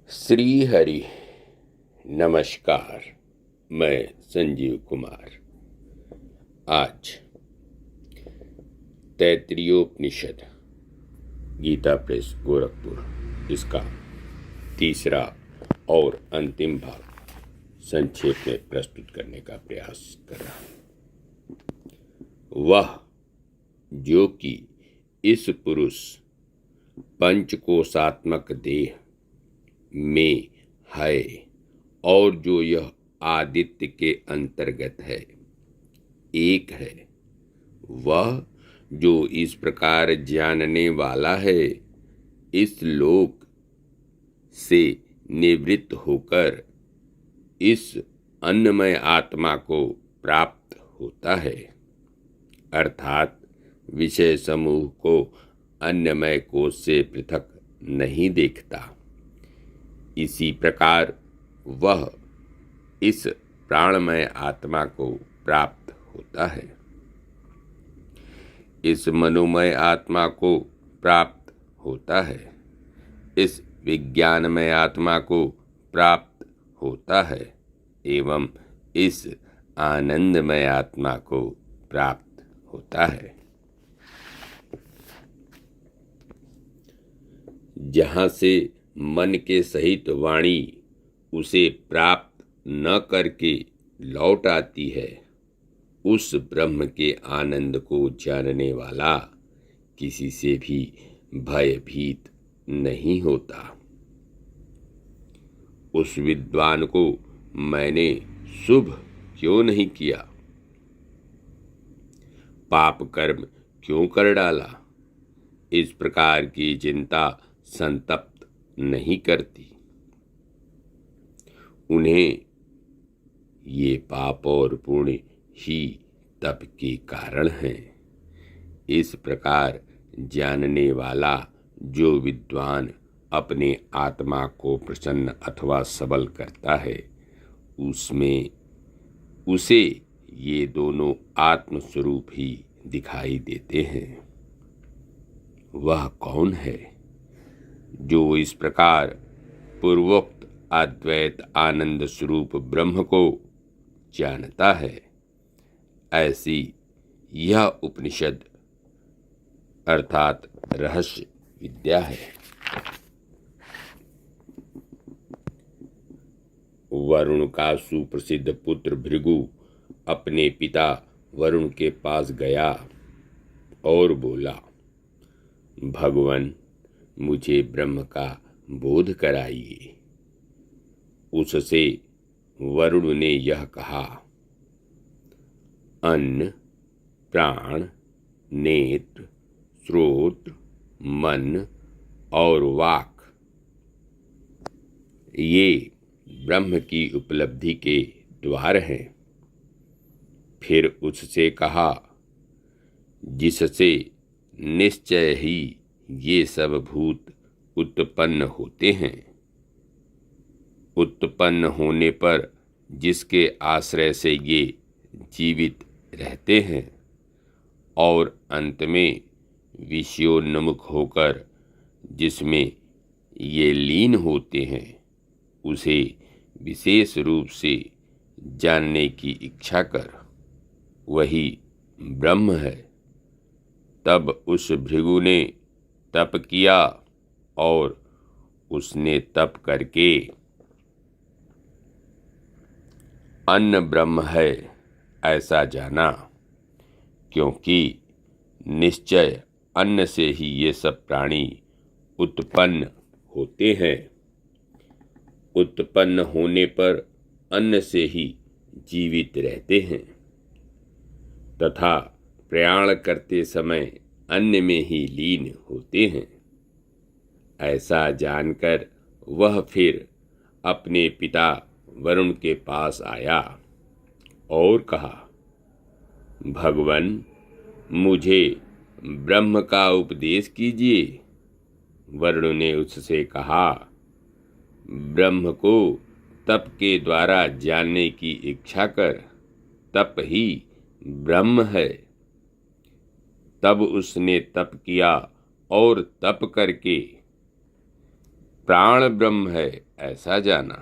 श्री हरि नमस्कार। मैं संजीव कुमार। आज तैत्तिरीयोपनिषद गीता प्रेस गोरखपुर इसका तीसरा और अंतिम भाग संक्षेप में प्रस्तुत करने का प्रयास कर रहा हूं। वह जो कि इस पुरुष पंचकोशात्मक देह में है और जो यह आदित्य के अंतर्गत है, एक है, वह जो इस प्रकार जानने वाला है, इस लोक से निवृत्त होकर इस अन्नमय आत्मा को प्राप्त होता है, अर्थात विषय समूह को अन्नमय कोश से पृथक नहीं देखता। इसी प्रकार वह इस प्राणमय आत्मा को प्राप्त होता है, इस मनोमय आत्मा को प्राप्त होता है, इस विज्ञानमय आत्मा को प्राप्त होता है एवं इस आनंदमय आत्मा को प्राप्त होता है। जहाँ से मन के सहित वाणी उसे प्राप्त न करके लौट आती है, उस ब्रह्म के आनंद को जानने वाला किसी से भी भयभीत नहीं होता। उस विद्वान को मैंने शुभ क्यों नहीं किया, पाप कर्म क्यों कर डाला, इस प्रकार की चिंता संतप्त नहीं करती। उन्हें ये पाप और पुण्य ही तप के कारण हैं। इस प्रकार जानने वाला जो विद्वान अपने आत्मा को प्रसन्न अथवा सबल करता है, उसमें उसे ये दोनों आत्मस्वरूप ही दिखाई देते हैं। वह कौन है जो इस प्रकार पूर्वोक्त अद्वैत आनंद स्वरूप ब्रह्म को जानता है? ऐसी यह उपनिषद अर्थात रहस्य विद्या है। वरुण का सुप्रसिद्ध पुत्र भृगु अपने पिता वरुण के पास गया और बोला, भगवान मुझे ब्रह्म का बोध कराइए। उससे वरुण ने यह कहा, अन्न, प्राण, नेत्र, श्रोत्र, मन और वाक ये ब्रह्म की उपलब्धि के द्वार हैं। फिर उससे कहा, जिससे निश्चय ही ये सब भूत उत्पन्न होते हैं, उत्पन्न होने पर जिसके आश्रय से ये जीवित रहते हैं और अंत में विषयोन्मुख होकर जिसमें ये लीन होते हैं, उसे विशेष रूप से जानने की इच्छा कर, वही ब्रह्म है। तब उस भृगु ने तप किया और उसने तप करके अन्न ब्रह्म है ऐसा जाना, क्योंकि निश्चय अन्न से ही ये सब प्राणी उत्पन्न होते हैं। उत्पन्न होने पर अन्न से ही जीवित रहते हैं तथा प्रयाण करते समय अन्न में ही लीन होते हैं। ऐसा जानकर वह फिर अपने पिता वरुण के पास आया और कहा, भगवान मुझे ब्रह्म का उपदेश कीजिए। वरुण ने उससे कहा, ब्रह्म को तप के द्वारा जानने की इच्छा कर, तप ही ब्रह्म है। तब उसने तप किया और तप करके प्राण ब्रह्म है ऐसा जाना,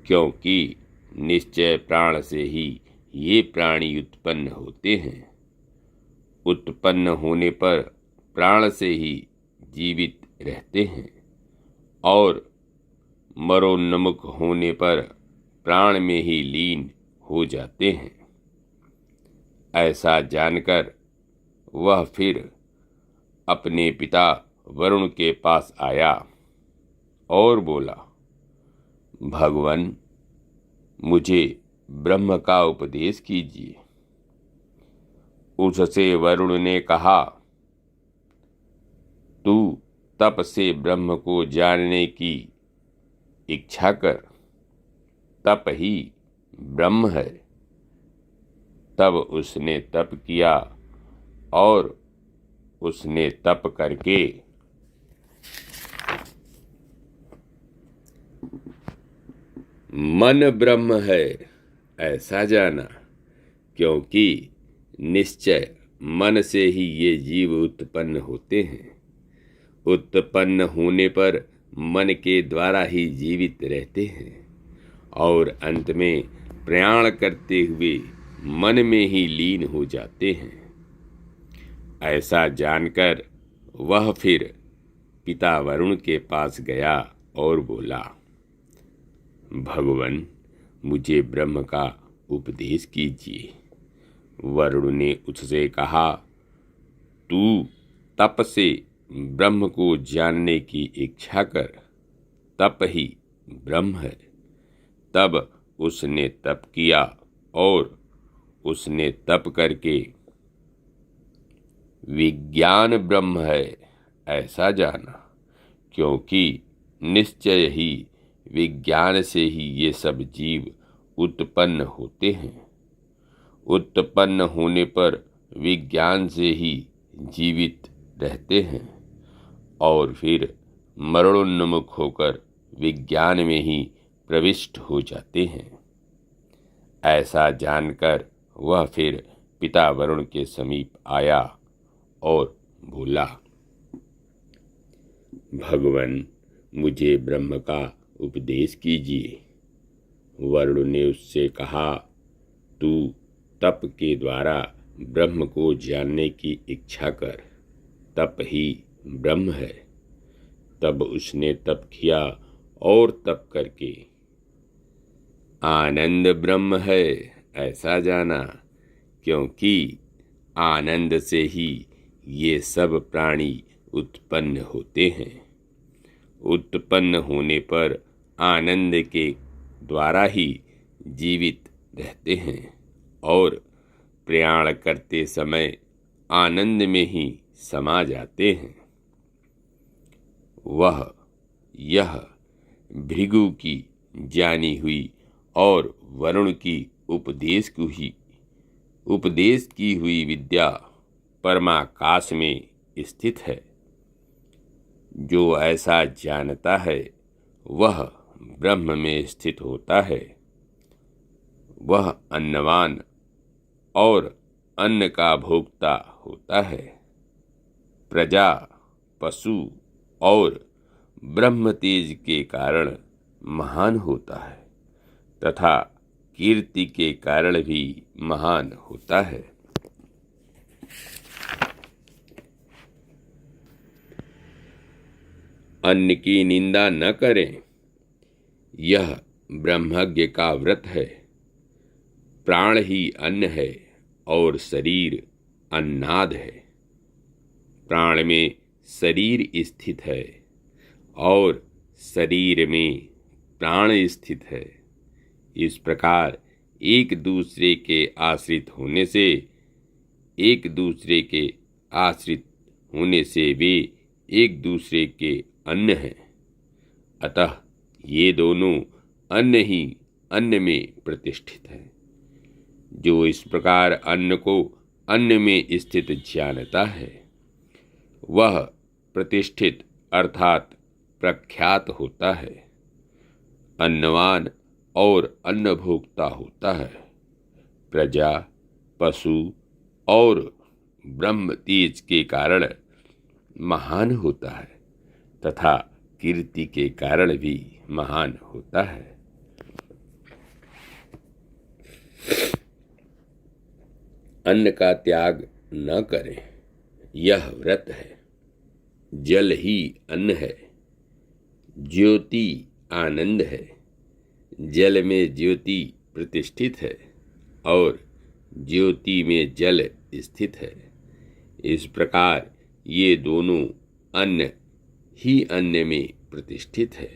क्योंकि निश्चय प्राण से ही ये प्राणी उत्पन्न होते हैं। उत्पन्न होने पर प्राण से ही जीवित रहते हैं और मरोन्मुख होने पर प्राण में ही लीन हो जाते हैं। ऐसा जानकर वह फिर अपने पिता वरुण के पास आया और बोला, भगवान, मुझे ब्रह्म का उपदेश कीजिए। उससे वरुण ने कहा, तू तप से ब्रह्म को जानने की इच्छा कर, तप ही ब्रह्म है। तब उसने तप किया और उसने तप करके मन ब्रह्म है ऐसा जाना, क्योंकि निश्चय मन से ही ये जीव उत्पन्न होते हैं। उत्पन्न होने पर मन के द्वारा ही जीवित रहते हैं और अंत में प्रयाण करते हुए मन में ही लीन हो जाते हैं। ऐसा जानकर वह फिर पिता वरुण के पास गया और बोला, भगवान, मुझे ब्रह्म का उपदेश कीजिए। वरुण ने उससे कहा, तू तप से ब्रह्म को जानने की इच्छा कर, तप ही ब्रह्म है। तब उसने तप किया और उसने तप करके विज्ञान ब्रह्म है ऐसा जाना, क्योंकि निश्चय ही विज्ञान से ही ये सब जीव उत्पन्न होते हैं। उत्पन्न होने पर विज्ञान से ही जीवित रहते हैं और फिर मरणोन्मुख होकर विज्ञान में ही प्रविष्ट हो जाते हैं। ऐसा जानकर वह फिर पिता वरुण के समीप आया और बोला, भगवान, मुझे ब्रह्म का उपदेश कीजिए। वरुण ने उससे कहा, तू तप के द्वारा ब्रह्म को जानने की इच्छा कर, तप ही ब्रह्म है। तब उसने तप किया और तप करके आनंद ब्रह्म है ऐसा जाना, क्योंकि आनंद से ही ये सब प्राणी उत्पन्न होते हैं। उत्पन्न होने पर आनंद के द्वारा ही जीवित रहते हैं और प्रयाण करते समय आनंद में ही समा जाते हैं। यह भृगु की जानी हुई और वरुण की उपदेश की हुई विद्या परमाकाश में स्थित है। जो ऐसा जानता है वह ब्रह्म में स्थित होता है। वह अन्नवान और अन्न का भोक्ता होता है। प्रजा, पशु और ब्रह्म तेज के कारण महान होता है तथा कीर्ति के कारण भी महान होता है। अन्न की निंदा न करें, यह ब्रह्मज्ञ का व्रत है। प्राण ही अन्न है और शरीर अन्नाद है। प्राण में शरीर स्थित है और शरीर में प्राण स्थित है। इस प्रकार एक दूसरे के आश्रित होने से वे एक दूसरे के अन्न हैं। अतः ये दोनों अन्न ही अन्न में प्रतिष्ठित हैं। जो इस प्रकार अन्न को अन्न में स्थित जानता है वह प्रतिष्ठित अर्थात प्रख्यात होता है, अन्नवान और अन्नभोक्ता होता है। प्रजा, पशु और ब्रह्म तेज के कारण महान होता है तथा कीर्ति के कारण भी महान होता है। अन्न का त्याग न करें, यह व्रत है। जल ही अन्न है, ज्योति आनंद है। जल में ज्योति प्रतिष्ठित है और ज्योति में जल स्थित है। इस प्रकार ये दोनों अन्न ही अन्न में प्रतिष्ठित है।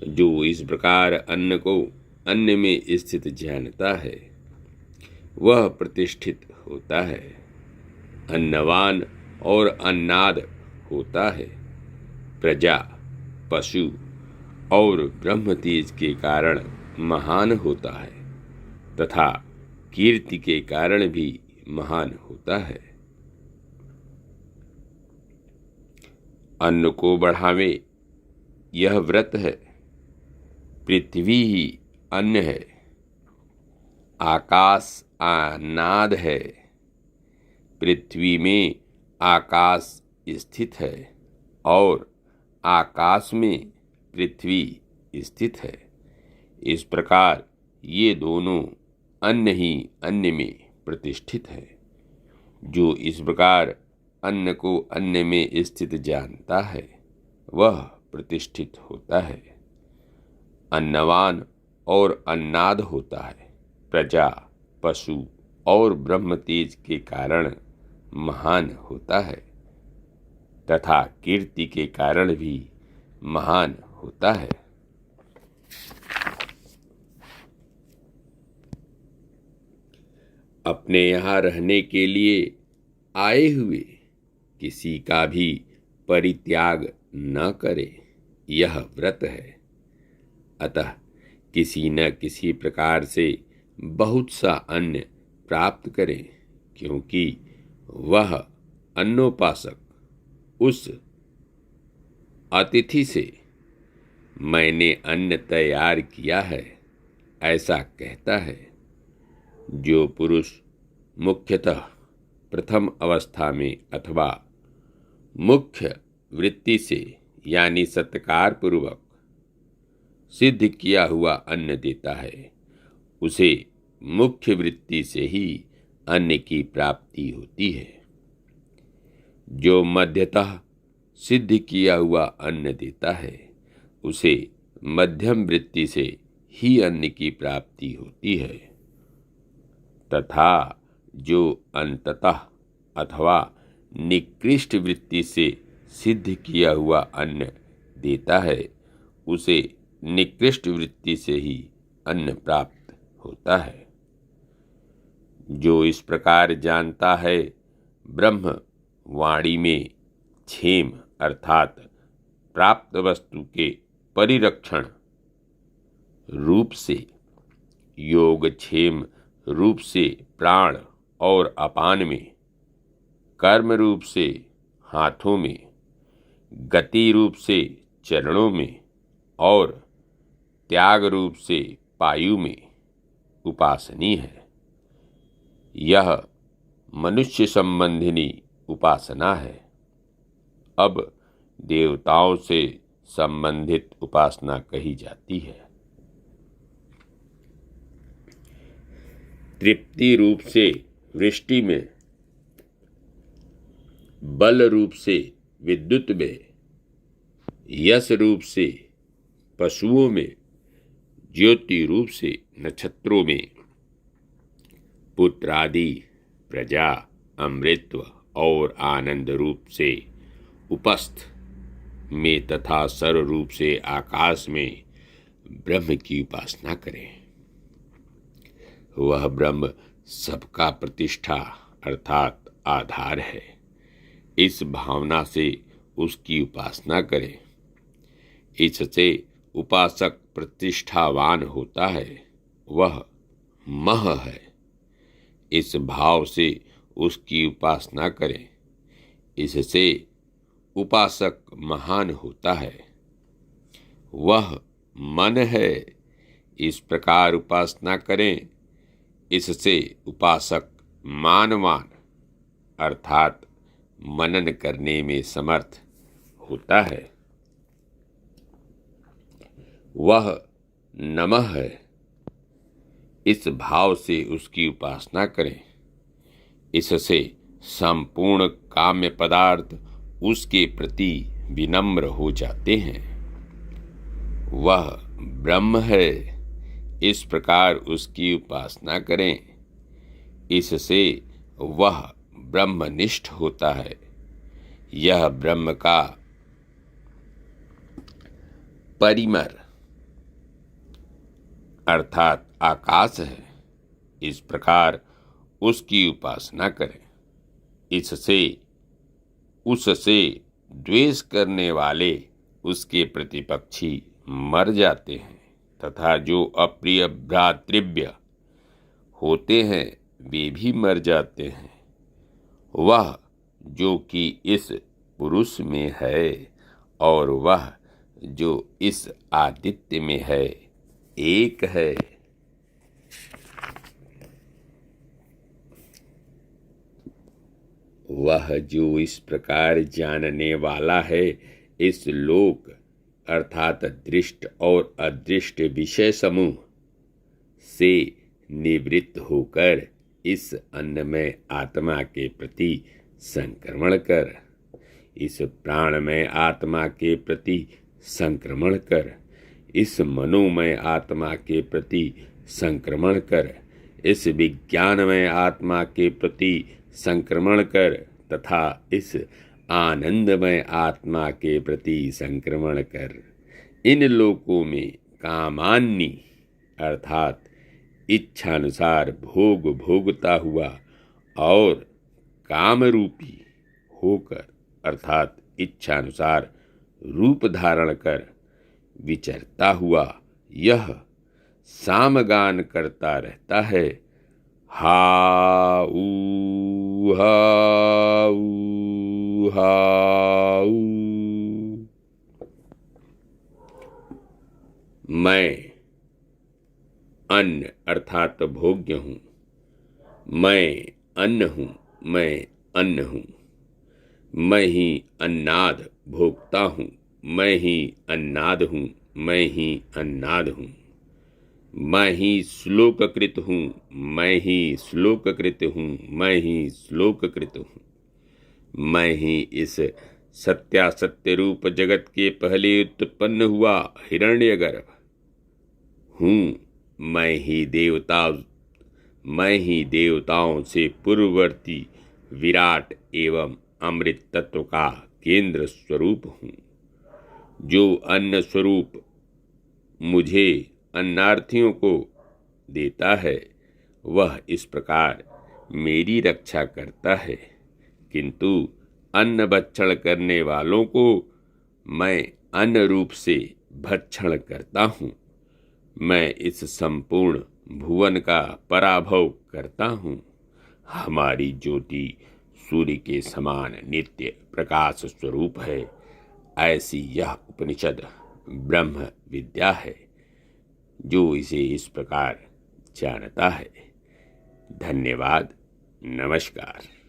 जो इस प्रकार अन्न को अन्न में स्थित जानता है वह प्रतिष्ठित होता है, अन्नवान और अन्नाद होता है। प्रजा, पशु और ब्रह्म तेज के कारण महान होता है तथा कीर्ति के कारण भी महान होता है। अन्न को बढ़ावे, यह व्रत है। पृथ्वी ही अन्न है, आकाश अन्नाद है। पृथ्वी में आकाश स्थित है और आकाश में पृथ्वी स्थित है। इस प्रकार ये दोनों अन्न ही अन्न में प्रतिष्ठित है। जो इस प्रकार अन्न को अन्न में स्थित जानता है वह प्रतिष्ठित होता है, अन्नवान और अन्नाद होता है। प्रजा, पशु और ब्रह्म तेज के कारण महान होता है तथा कीर्ति के कारण भी महान होता है। अपने यहाँ रहने के लिए आए हुए किसी का भी परित्याग न करे, यह व्रत है। अतः किसी न किसी प्रकार से बहुत सा अन्न प्राप्त करें, क्योंकि वह अन्नोपासक उस अतिथि से मैंने अन्न तैयार किया है ऐसा कहता है। जो पुरुष मुख्यतः प्रथम अवस्था में अथवा मुख्य वृत्ति से यानी सत्कार पूर्वक सिद्ध किया हुआ अन्न देता है, उसे मुख्य वृत्ति से ही अन्न की प्राप्ति होती है। जो मध्यतः सिद्ध किया हुआ अन्न देता है, उसे मध्यम वृत्ति से ही अन्न की प्राप्ति होती है, तथा जो अंततः अथवा निकृष्ट वृत्ति से सिद्ध किया हुआ अन्न देता है, उसे निकृष्ट वृत्ति से ही अन्न प्राप्त होता है। जो इस प्रकार जानता है, ब्रह्म वाणी में क्षेम अर्थात प्राप्त वस्तु के परिरक्षण रूप से, योगक्षेम रूप से प्राण और अपान में, कर्म रूप से हाथों में, गति रूप से चरणों में और त्याग रूप से पायु में उपासनीय है। यह मनुष्य संबंधिनी उपासना है। अब देवताओं से संबंधित उपासना कही जाती है। तृप्ति रूप से वृष्टि में, बल रूप से विद्युत में, यश रूप से पशुओं में, ज्योति रूप से नक्षत्रों में, पुत्रादि, प्रजा, अमृतत्व और आनंद रूप से उपस्थ में तथा सर्व रूप से आकाश में ब्रह्म की उपासना करें। वह ब्रह्म सबका प्रतिष्ठा अर्थात आधार है। इस भावना से उसकी उपासना करें। इससे उपासक प्रतिष्ठावान होता है, वह मह है। इस भाव से उसकी उपासना करें। इससे उपासक महान होता है, वह मन है। इस प्रकार उपासना करें। इससे उपासक मानवान अर्थात मनन करने में समर्थ होता है। वह नमः है, इस भाव से उसकी उपासना करें। इससे संपूर्ण काम्य पदार्थ उसके प्रति विनम्र हो जाते हैं। वह ब्रह्म है, इस प्रकार उसकी उपासना करें। इससे वह ब्रह्मनिष्ठ होता है। यह ब्रह्म का परिमर अर्थात आकाश है। इस प्रकार उसकी उपासना करें। इससे उससे द्वेष करने वाले उसके प्रतिपक्षी मर जाते हैं तथा जो अप्रिय भ्रातृव्य होते हैं वे भी मर जाते हैं। वह जो कि इस पुरुष में है और वह जो इस आदित्य में है एक है। वह जो इस प्रकार जानने वाला है, इस लोक अर्थात दृष्ट और अदृष्ट विषय समूह से निवृत्त होकर इस अन्नमय आत्मा के प्रति संक्रमण कर, इस प्राणमय आत्मा के प्रति संक्रमण कर, इस मनोमय आत्मा के प्रति संक्रमण कर, इस विज्ञानमय आत्मा के प्रति संक्रमण कर तथा इस आनंदमय आत्मा के प्रति संक्रमण कर। इन लोकों में कामान्नी अर्थात इच्छानुसार भोग भोगता हुआ और कामरूपी होकर अर्थात इच्छानुसार रूप धारण कर विचरता हुआ यह सामगान करता रहता है। How how how. मैं अन्न अर्थात भोग्य हूँ। मैं अन्न हूँ, मैं अन्न हूँ। मैं ही अन्नाद भोगता हूँ, मैं ही अन्नाद हूँ, मैं ही अन्नाद हूँ। मैं ही श्लोककृत हूँ, मैं ही श्लोककृत हूँ, मैं ही श्लोककृत हूँ। मैं ही इस सत्यासत्य रूप जगत के पहले उत्पन्न हुआ हिरण्यगर्भ हूँ। मैं ही देवताओं से पूर्ववर्ती विराट एवं अमृत तत्व का केंद्र स्वरूप हूँ। जो अन्न स्वरूप मुझे अन्नार्थियों को देता है वह इस प्रकार मेरी रक्षा करता है, किंतु अन्न भक्षण करने वालों को मैं अन्न रूप से भक्षण करता हूँ। मैं इस संपूर्ण भुवन का पराभव करता हूँ। हमारी ज्योति सूर्य के समान नित्य प्रकाश स्वरूप है। ऐसी यह उपनिषद ब्रह्म विद्या है। जो इसे इस प्रकार जानता है। धन्यवाद। नमस्कार।